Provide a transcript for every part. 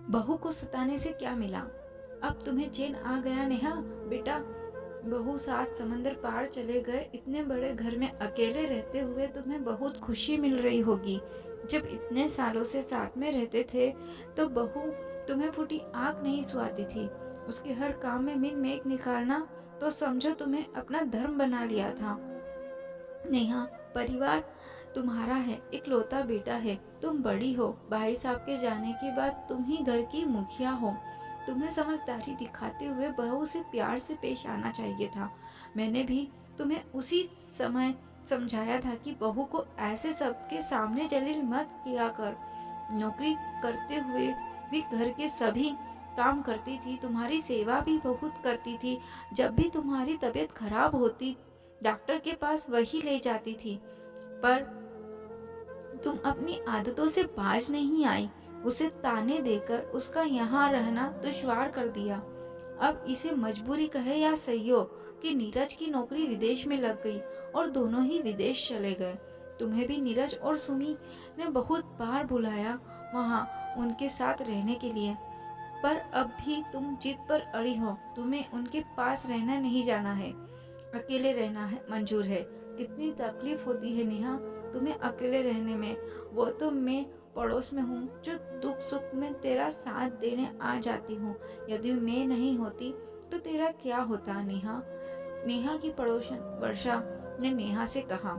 बहू को सताने से क्या मिला? अब तुम्हें चैन आ गया नेहा? बेटा, बहू सात समंदर पार चले गए, इतने बड़े घर में अकेले रहते हुए तुम्हें बहुत खुशी मिल रही होगी। जब इतने सालों से साथ में रहते थे तो बहू तुम्हें फूटी आँख नहीं सुहाती थी। उसके हर काम में मिन मेक निकालना तो समझो तुम्हें अपना धर्म बना लिया था। नेहा, परिवार तुम्हारा है, इकलौता बेटा है, तुम बड़ी हो, भाई साहब के जाने के बाद तुम ही घर की मुखिया हो। तुम्हें समझदारी दिखाते हुए बहू से प्यार से पेश आना चाहिए था। मैंने भी तुम्हें उसी समय समझाया था कि बहू को ऐसे सबके सामने जलील मत किया कर। नौकरी करते हुए भी घर के सभी काम करती थी, तुम्हारी सेवा भी बहुत करती थी। जब भी तुम्हारी तबीयत खराब होती डॉक्टर के पास वही ले जाती थी, पर तुम अपनी आदतों से बाज नहीं आई। उसे ताने देकर उसका यहाँ रहना दुश्वार कर दिया। अब इसे मजबूरी कहे या सहयोग कि नीरज की नौकरी विदेश में लग गई और दोनों ही विदेश चले गए। तुम्हें भी नीरज और सुमी ने बहुत बार बुलाया वहाँ उनके साथ रहने के लिए, पर अब भी तुम जिद पर अड़ी हो। तुम्हें उनके पास रहना नहीं जाना है, अकेले रहना है मंजूर है। कितनी तकलीफ होती है नेहा तुम्हें अकेले रहने में। वो तो मैं पड़ोस में हूँ जो दुख सुख में तेरा साथ देने आ जाती हूँ। यदि मैं नहीं होती तो तेरा क्या होता नेहा? नेहा की पड़ोसन वर्षा ने नेहा से कहा,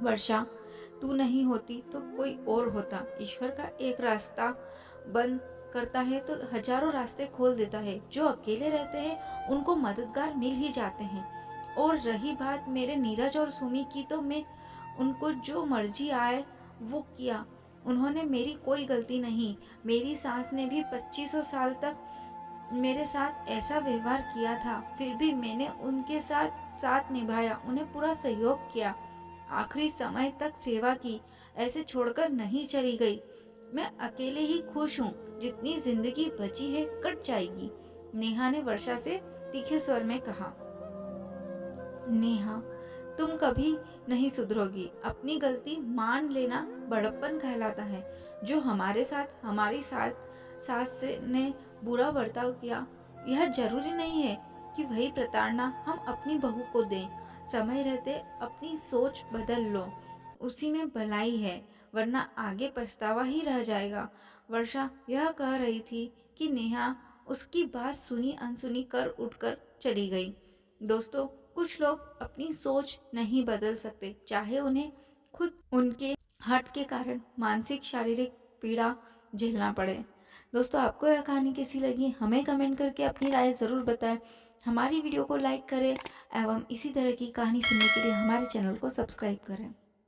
वर्षा, तू नहीं होती तो कोई और होता। ईश्वर का एक रास्ता बंद करता है तो हजारों रास्ते खोल देता है। जो अकेले रहते हैं उनको मददगार मिल ही जाते हैं। और रही बात मेरे नीरज और सुमी की, तो मैं उनको जो मर्जी आए वो किया। उन्होंने मेरी कोई गलती नहीं। मेरी सास ने भी 2500 साल तक मेरे साथ ऐसा व्यवहार किया था, फिर भी मैंने उनके साथ साथ निभाया, उन्हें पूरा सहयोग किया, आखिरी समय तक सेवा की। ऐसे छोड़कर नहीं चली गई। मैं अकेले ही खुश हूँ। जितनी जिंदगी बची है कट जाएगी। नेहा ने वर्षा से तीखे स्वर में कहा। नेहा, तुम कभी नहीं सुधरोगी। अपनी गलती मान लेना बड़प्पन कहलाता है। जो हमारे साथ हमारी सास ने बुरा बर्ताव किया, यह जरूरी नहीं है कि वही प्रताड़ना हम अपनी बहू को दें। समय रहते अपनी सोच बदल लो, उसी में भलाई है, वरना आगे पछतावा ही रह जाएगा। वर्षा यह कह रही थी कि नेहा उसकी बात सुनी अनसुनी कर उठकर चली गई। दोस्तों, कुछ लोग अपनी सोच नहीं बदल सकते, चाहे उन्हें खुद उनके हट के कारण मानसिक शारीरिक पीड़ा झेलना पड़े। दोस्तों, आपको यह कहानी कैसी लगी हमें कमेंट करके अपनी राय ज़रूर बताएं। हमारी वीडियो को लाइक करें एवं इसी तरह की कहानी सुनने के लिए हमारे चैनल को सब्सक्राइब करें।